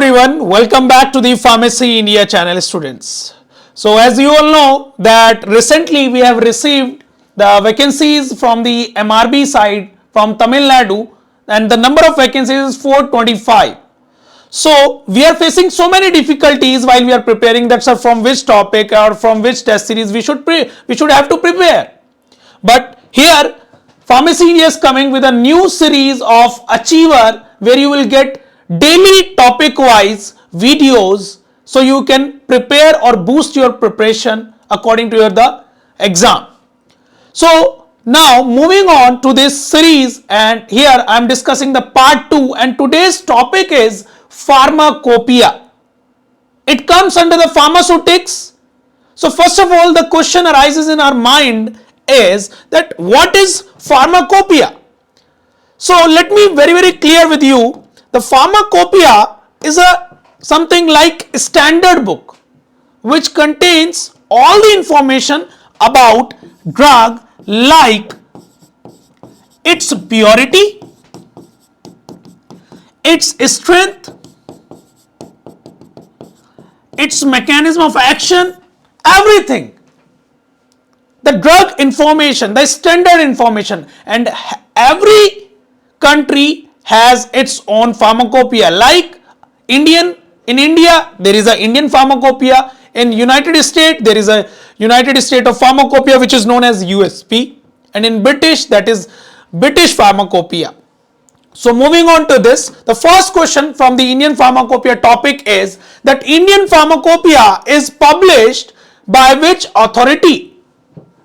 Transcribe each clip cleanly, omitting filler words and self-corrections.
everyone, welcome back to the Pharmacy India channel, students. So as you all know that recently we have received the vacancies from the MRB side from Tamil Nadu, and the number of vacancies is 425. So we are facing so many difficulties while we are preparing that, sir, from which topic or from which test series we should have to prepare. But here Pharmacy India is coming with a new series of Achiever where you will get daily topic wise videos so you can prepare or boost your preparation according to the exam. So now moving on to this series, and here I am discussing the part 2, and today's topic is pharmacopoeia. It comes under the pharmaceutics. So first of all, the question arises in our mind is that what is pharmacopoeia? So let me very clear with you. The pharmacopoeia is something like a standard book which contains all the information about drug, like its purity, its strength, its mechanism of action, everything. The drug information, the standard information, and every country has its own pharmacopoeia. Like in India there is a Indian pharmacopoeia. In United States there is a United States of Pharmacopoeia which is known as USP, and in British that is British Pharmacopoeia. So moving on to this, the first question from the Indian Pharmacopoeia topic is that Indian Pharmacopoeia is published by which authority?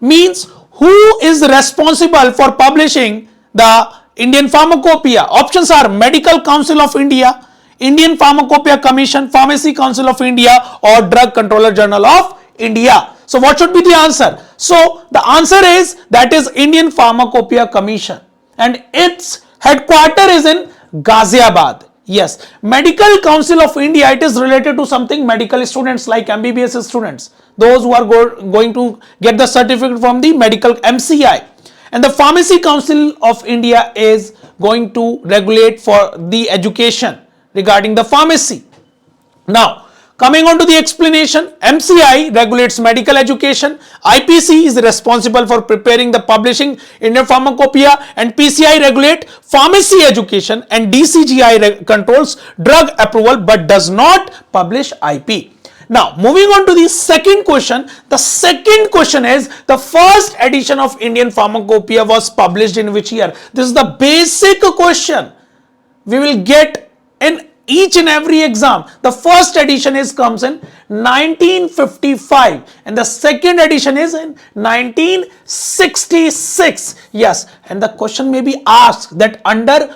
Means who is responsible for publishing the Indian Pharmacopoeia? Options are Medical Council of India, Indian Pharmacopoeia Commission, Pharmacy Council of India, or Drug Controller Journal of India. So what should be the answer? So the answer is that is Indian Pharmacopoeia Commission, and its headquarter is in Ghaziabad. Yes, Medical Council of India, it is related to something medical students like MBBS students, those who are going to get the certificate from the medical MCI. And the Pharmacy Council of India is going to regulate for the education regarding the pharmacy. Now, coming on to the explanation, MCI regulates medical education, IPC is responsible for preparing the publishing Indian Pharmacopoeia, and PCI regulate pharmacy education, and DCGI controls drug approval but does not publish IP. Now, moving on to the second question. The second question is the first edition of Indian Pharmacopoeia was published in which year? This is the basic question we will get in each and every exam. The first edition comes in 1955 and the second edition is in 1966. Yes, and the question may be asked that under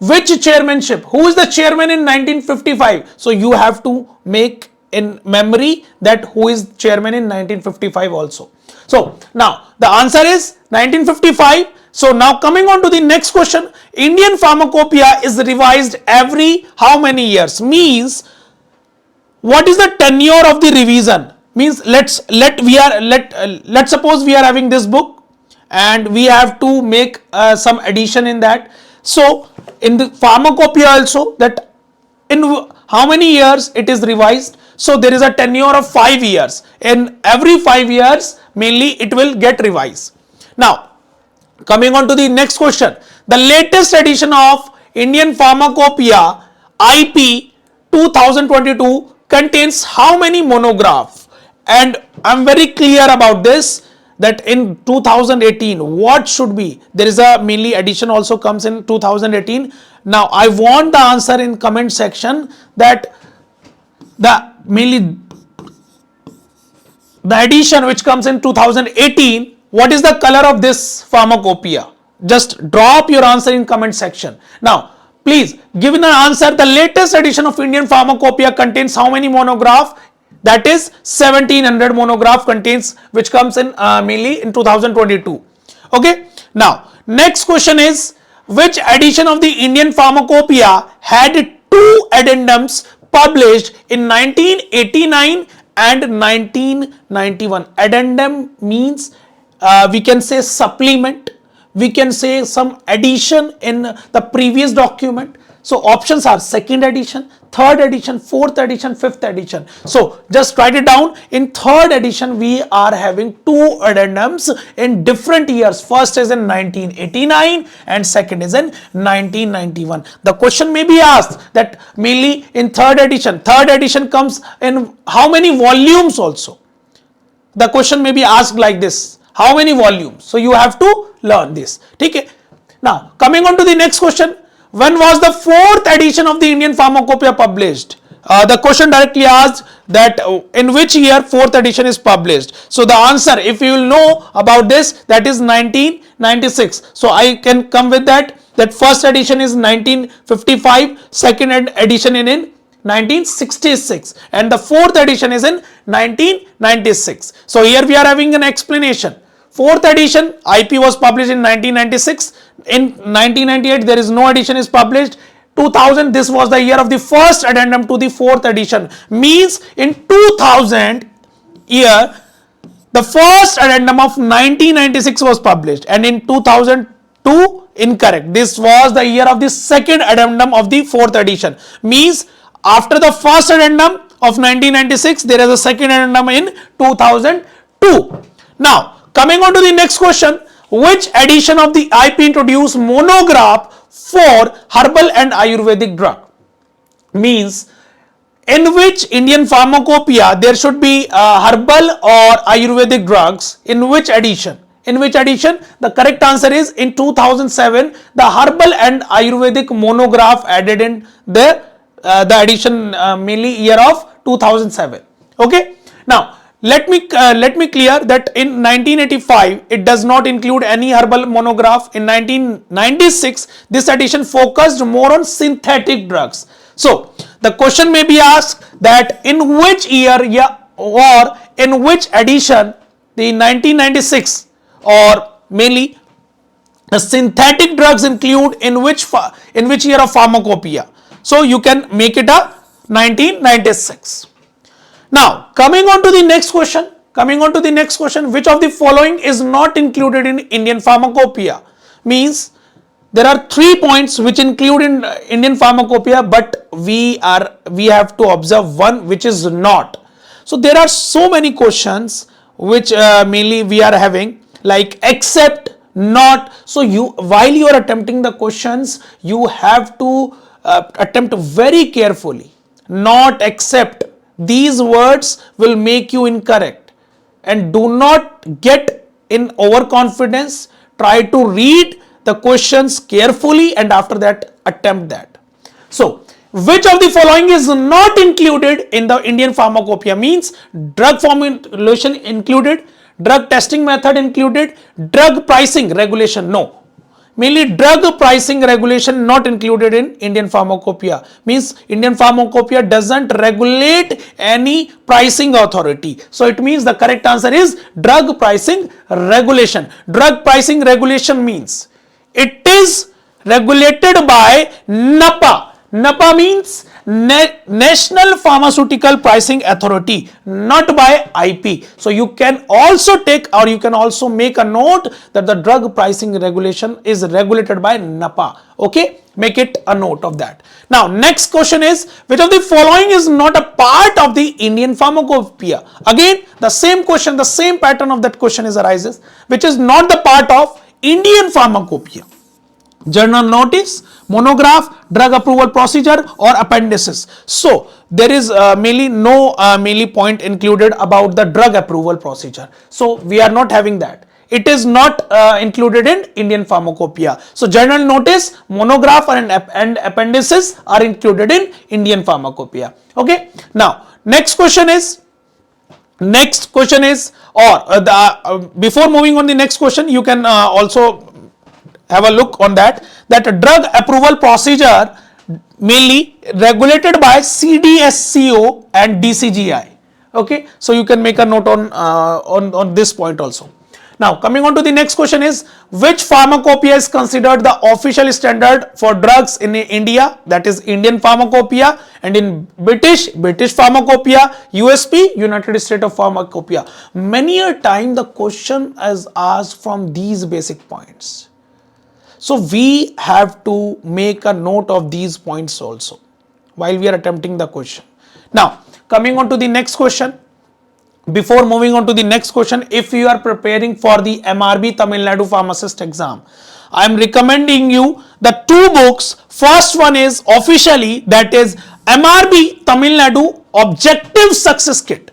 which chairmanship? Who is the chairman in 1955? So you have to make in memory that who is chairman in 1955 also. So now the answer is 1955. So now coming on to the next question, Indian Pharmacopoeia is revised every how many years? Means what is the tenure of the revision? Means let's suppose we are having this book and we have to make some addition in that. So in the Pharmacopoeia also, that in how many years it is revised? So there is a tenure of 5 years. In every 5 years mainly it will get revised. Now coming on to the next question, the latest edition of Indian Pharmacopoeia IP 2022 contains how many monograph? And I'm very clear about this that in 2018 what should be? There is a mainly edition also comes in 2018. Now I want the answer in comment section that the edition which comes in 2018, what is the color of this pharmacopoeia? Just drop your answer in comment section. Now please give an answer. The latest edition of Indian Pharmacopoeia contains how many monograph? That is 1700 monograph contains, which comes in mainly in 2022. Okay. Now next question is, which edition of the Indian Pharmacopoeia had 2 addendums published in 1989 and 1991? Addendum means we can say supplement, we can say some addition in the previous document. So options are second edition, third edition, fourth edition, fifth edition. So just write it down. In third edition, we are having two addendums in different years. First is in 1989 and second is in 1991. The question may be asked that mainly in third edition comes in how many volumes also. The question may be asked like this, how many volumes? So you have to learn this. Okay. Now coming on to the next question, when was the fourth edition of the Indian Pharmacopoeia published? The question directly asked that in which year fourth edition is published. So the answer, if you will know about this, that is 1996. So I can come with that first edition is 1955, second edition in 1966 and the fourth edition is in 1996. So here we are having an explanation. Fourth edition IP was published in 1996. In 1998 there is no edition is published. 2000 this was the year of the first addendum to the fourth edition. Means in 2000 year the first addendum of 1996 was published and in 2002 incorrect. This was the year of the second addendum of the fourth edition. Means after the first addendum of 1996, there is a second addendum in 2002. Now, coming on to the next question, which edition of the IP introduced monograph for herbal and Ayurvedic drug? Means, in which Indian Pharmacopoeia there should be herbal or Ayurvedic drugs? In which edition? In which edition? The correct answer is in 2007, the herbal and Ayurvedic monograph added in the edition mainly year of 2007. Okay. Now let me clear that in 1985 it does not include any herbal monograph. In 1996 this edition focused more on synthetic drugs. So the question may be asked that in which year or in which edition the 1996 or mainly the synthetic drugs include in which year of pharmacopoeia. So you can make it a 1996. Now coming on to the next question, which of the following is not included in Indian Pharmacopoeia? Means there are 3 points which include in Indian Pharmacopoeia, but we have to observe one which is not. So there are so many questions which mainly we are having like except, not. So while you are attempting the questions, you have to attempt very carefully. Not, except, these words will make you incorrect, and do not get in overconfidence. Try to read the questions carefully and after that attempt that. So which of the following is not included in the Indian Pharmacopoeia? Means drug formulation included, drug testing method included, drug pricing regulation no. Mainly drug pricing regulation not included in Indian Pharmacopoeia. Means Indian Pharmacopoeia doesn't regulate any pricing authority. So it means the correct answer is drug pricing regulation. Drug pricing regulation means it is regulated by NAPA. NAPA means National Pharmaceutical Pricing Authority, not by IP. So you can also take or you can also make a note that the drug pricing regulation is regulated by NAPA. Okay, make it a note of that. Now next question is, which of the following is not a part of the Indian Pharmacopoeia? Again the same question, the same pattern of that question arises, which is not the part of Indian Pharmacopoeia. Journal notice, monograph, drug approval procedure or appendices. So there is mainly no mainly point included about the drug approval procedure. So we are not having that. It is not included in Indian Pharmacopoeia. So journal notice, monograph and appendices are included in Indian Pharmacopoeia. Okay. Now next question is, before moving on the next question, you can also have a look on that a drug approval procedure mainly regulated by CDSCO and DCGI. Okay, so you can make a note on this point also. Now coming on to the next question is, which pharmacopoeia is considered the official standard for drugs in India? That is Indian Pharmacopoeia, and in British Pharmacopoeia, USP, United States of Pharmacopoeia. Many a time the question is asked from these basic points. So we have to make a note of these points also. while we are attempting the question. Now, coming on to the next question. Before moving on to the next question, if you are preparing for the MRB Tamil Nadu Pharmacist Exam, I am recommending you the two books. First one is officially, that is MRB Tamil Nadu Objective Success Kit,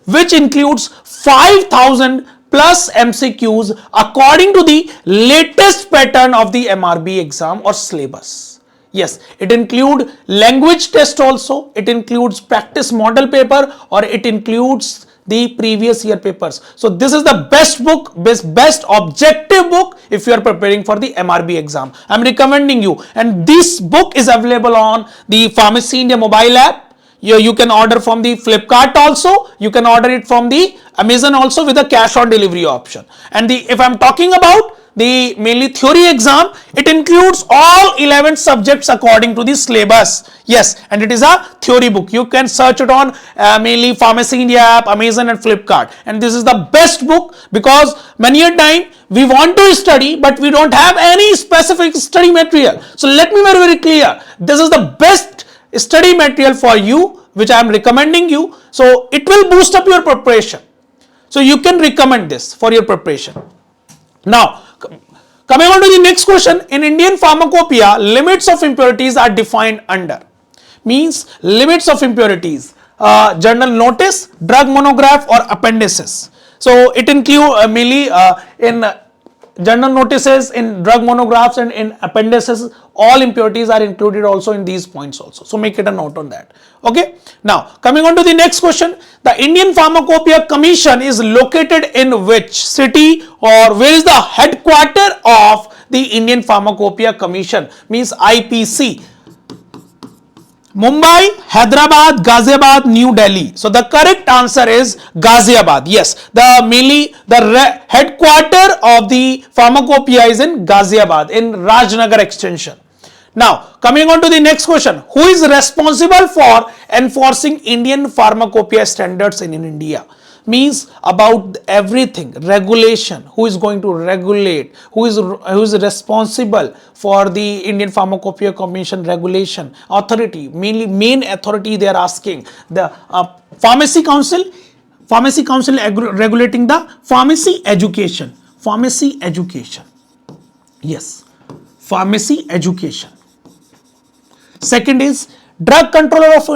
which includes 5,000 plus MCQs according to the latest pattern of the MRB exam or syllabus. Yes, it includes language test also, it includes practice model paper, or it includes the previous year papers. So this is the best book, best objective book if you are preparing for the MRB exam. I am recommending you, and this book is available on the Pharmacy India mobile app. You can order from the Flipkart also, you can order it from the Amazon also with a cash on delivery option. And if I am talking about the mainly theory exam, it includes all 11 subjects according to the syllabus. Yes, and it is a theory book. You can search it on mainly Pharmacy India app, Amazon and Flipkart. And this is the best book, because many a time we want to study but we don't have any specific study material. So let me very clear, this is the best study material for you, which I am recommending you. So it will boost up your preparation. So you can recommend this for your preparation. Now, coming on to the next question. In Indian Pharmacopoeia, limits of impurities are defined under. Means limits of impurities, journal notice, drug monograph or appendices. So it includes mainly in journal notices, in drug monographs and in appendices, all impurities are included also in these points also. So make it a note on that. Okay. Now coming on to the next question. The Indian Pharmacopoeia Commission is located in which city, or where is the headquarter of the Indian Pharmacopoeia Commission? Means IPC. Mumbai, Hyderabad, Ghaziabad, New Delhi. So the correct answer is Ghaziabad. Yes, mainly the headquarter of the Pharmacopoeia is in Ghaziabad, in Rajnagar extension. Now coming on to the next question. Who is responsible for enforcing Indian Pharmacopoeia standards in India? Means about everything, regulation, who is going to regulate, who is responsible for the Indian Pharmacopoeia Commission regulation, authority, mainly main authority they are asking. The Pharmacy Council regulating the pharmacy education, yes, pharmacy education. Second is Drug Controller of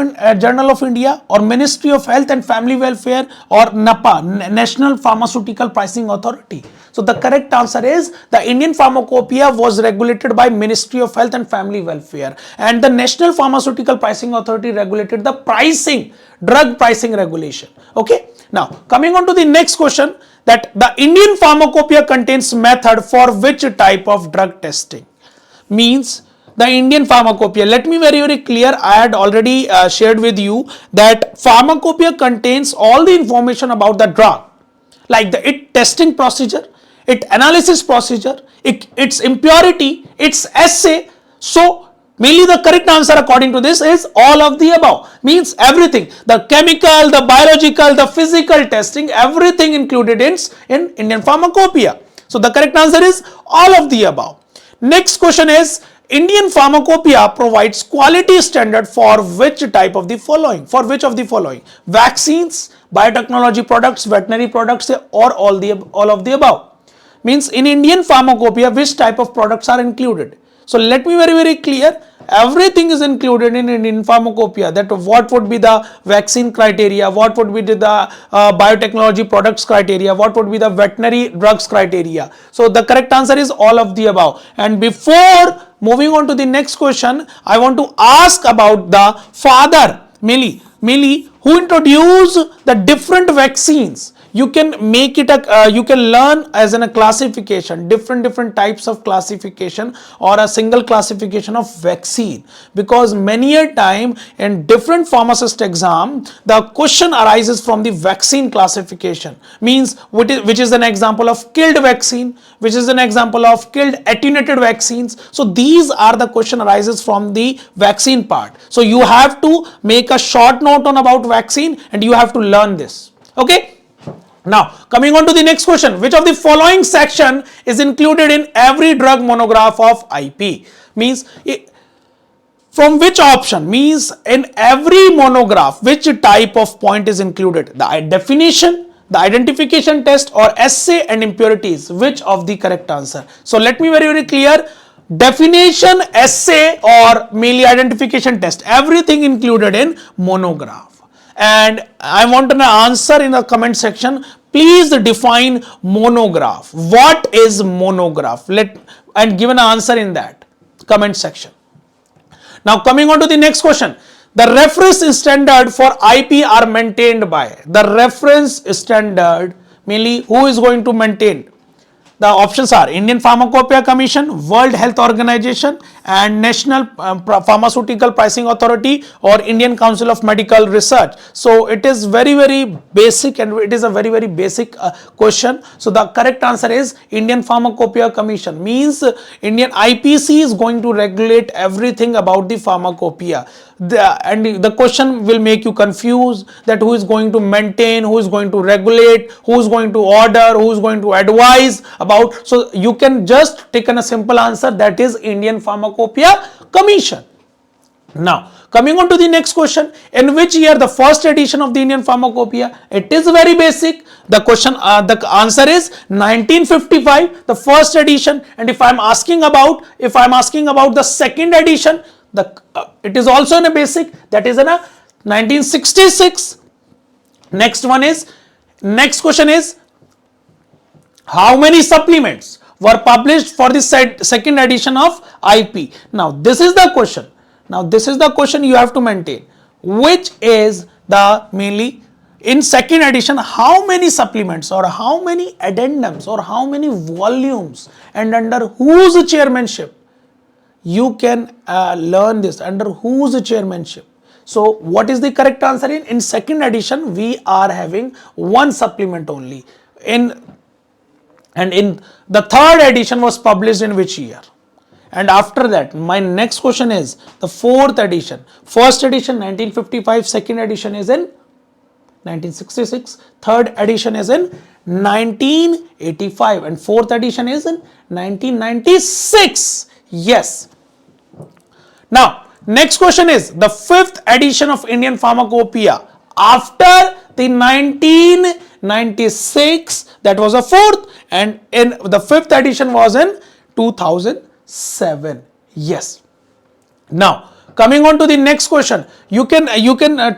Journal of India, or Ministry of Health and Family Welfare, or NAPA, National Pharmaceutical Pricing Authority. So the correct answer is the Indian Pharmacopoeia was regulated by Ministry of Health and Family Welfare, and the National Pharmaceutical Pricing Authority regulated the pricing, drug pricing regulation. Okay. Now coming on to the next question, that the Indian Pharmacopoeia contains method for which type of drug testing? Means the Indian Pharmacopoeia, let me very clear, I had already shared with you that Pharmacopoeia contains all the information about the drug, like the testing procedure, its analysis procedure, its impurity, its assay. So mainly the correct answer according to this is all of the above. Means everything, the chemical, the biological, the physical testing, everything included in Indian Pharmacopoeia. So the correct answer is all of the above. Next question is, Indian Pharmacopoeia provides quality standard for which type of the following? For which of the following? Vaccines, biotechnology products, veterinary products, or all of the above. Means in Indian Pharmacopoeia, which type of products are included? So let me very clear, everything is included in Indian Pharmacopoeia, that what would be the vaccine criteria, what would be the biotechnology products criteria, what would be the veterinary drugs criteria. So the correct answer is all of the above. And before moving on to the next question, I want to ask about the father, mainly who introduced the different vaccines. You can make it you can learn as in a classification, different types of classification, or a single classification of vaccine, because many a time in different pharmacist exam the question arises from the vaccine classification. Means which is an example of killed vaccine, which is an example of killed attenuated vaccines. So these are the question arises from the vaccine part. So you have to make a short note on about vaccine and you have to learn this. Okay. Now coming on to the next question, which of the following section is included in every drug monograph of IP? Means From which option? Means in every monograph, which type of point is included? The definition, the identification test, or essay and impurities. Which of the correct answer? So let me very clear. Definition, essay, or mainly identification test. Everything included in monograph. And I want an answer in the comment section. Please define monograph. What is monograph? And give an answer in that comment section. Now coming on to the next question. The reference standard for IP are maintained by. The reference standard, mainly who is going to maintain? The options are Indian Pharmacopoeia Commission, World Health Organization, and National Pharmaceutical Pricing Authority, or Indian Council of Medical Research. So it is very basic, and it is a very basic question. So the correct answer is Indian Pharmacopoeia Commission. Means Indian IPC is going to regulate everything about the pharmacopoeia. And the question will make you confused that who is going to maintain, who is going to regulate, who is going to order, who is going to advise about. So you can just take a simple answer, that is Indian Pharmacopoeia Commission. Now coming on to the next question. In which year the first edition of the Indian Pharmacopoeia? It is very basic. The question, the answer is 1955, the first edition. And if I am asking about the second edition, it is also in a basic, that is in a 1966. Next question is how many supplements were published for the second edition of IP? Now this is the question. You have to maintain. Which is the mainly in second edition, how many supplements or how many addendums or how many volumes, and under whose chairmanship? You can learn this, under whose chairmanship. So what is the correct answer? In second edition we are having one supplement only. And in the third edition was published in which year? And after that, my next question is the fourth edition. First edition 1955, second edition is in 1966, third edition is in 1985, and fourth edition is in 1996. Yes. Now next question is the fifth edition of Indian Pharmacopoeia after the 1996, that was a fourth, and in the fifth edition was in 2007. Yes. Now coming on to the next question, you can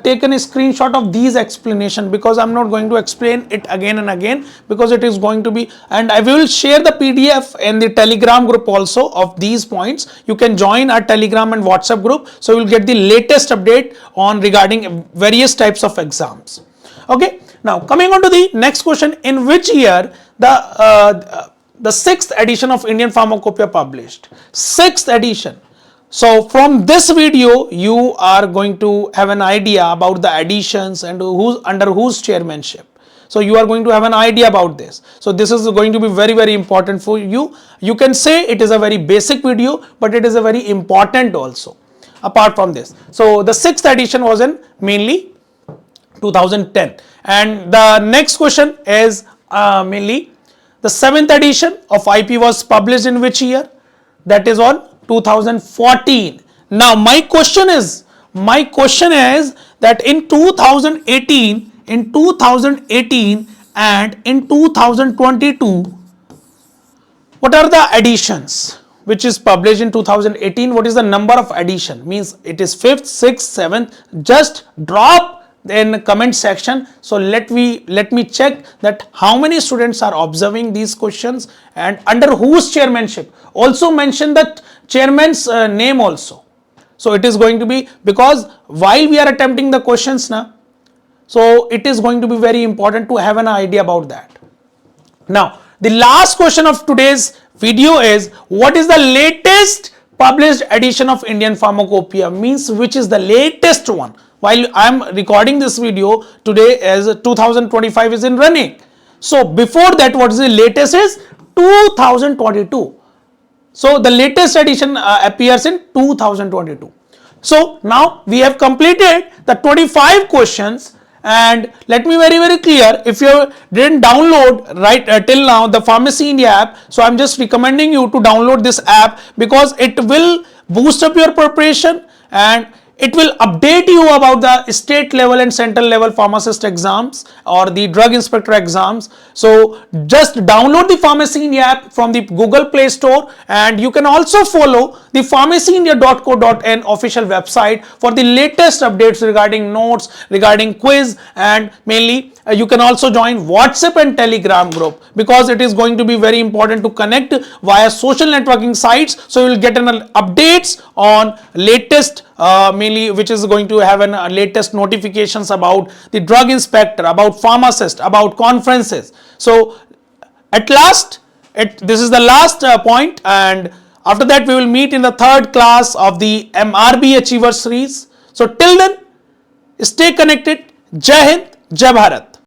take a screenshot of these explanation, because I'm not going to explain it again and again, because it is going to be, and I will share the PDF in the Telegram group also of these points. You can join our Telegram and WhatsApp group, so you will get the latest update on regarding various types of exams. Okay. Now coming on to the next question, in which year the sixth edition of Indian Pharmacopoeia published? Sixth edition. So from this video you are going to have an idea about the editions and under whose chairmanship. So you are going to have an idea about this. So this is going to be very important for you. You can say it is a very basic video, but it is a very important also apart from this. So the sixth edition was in mainly 2010, and the next question is mainly the seventh edition of IP was published in which year? That is on 2014. Now my question is that in 2018 and in 2022, what are the additions which is published in 2018? What is the number of addition? Means it is 5th, 6th, 7th. Just drop in comment section. So let me check that how many students are observing these questions and under whose chairmanship. Also mention the chairman's name also. So it is going to be, because while we are attempting the questions now, so it is going to be very important to have an idea about that. Now the last question of today's video is, what is the latest published edition of Indian Pharmacopoeia? Means which is the latest one. While I am recording this video today, as 2025 is in running. So before that, what is the latest is 2022. So the latest edition appears in 2022. So now we have completed the 25 questions, and let me very clear, if you didn't download till now the Pharmacy India app, so I'm just recommending you to download this app, because it will boost up your preparation, and it will update you about the state level and central level pharmacist exams or the drug inspector exams. So just download the Pharmacy India app from the Google Play Store, and you can also follow the pharmacyindia.co.in official website for the latest updates regarding notes, regarding quiz, and mainly you can also join WhatsApp and Telegram group, because it is going to be very important to connect via social networking sites. So you will get an updates on latest mainly which is going to have an latest notifications about the drug inspector, about pharmacist, about conferences. So at last, this is the last point, and after that we will meet in the third class of the MRB Achiever series. So till then, stay connected. Jai Hind, Jai Bharat.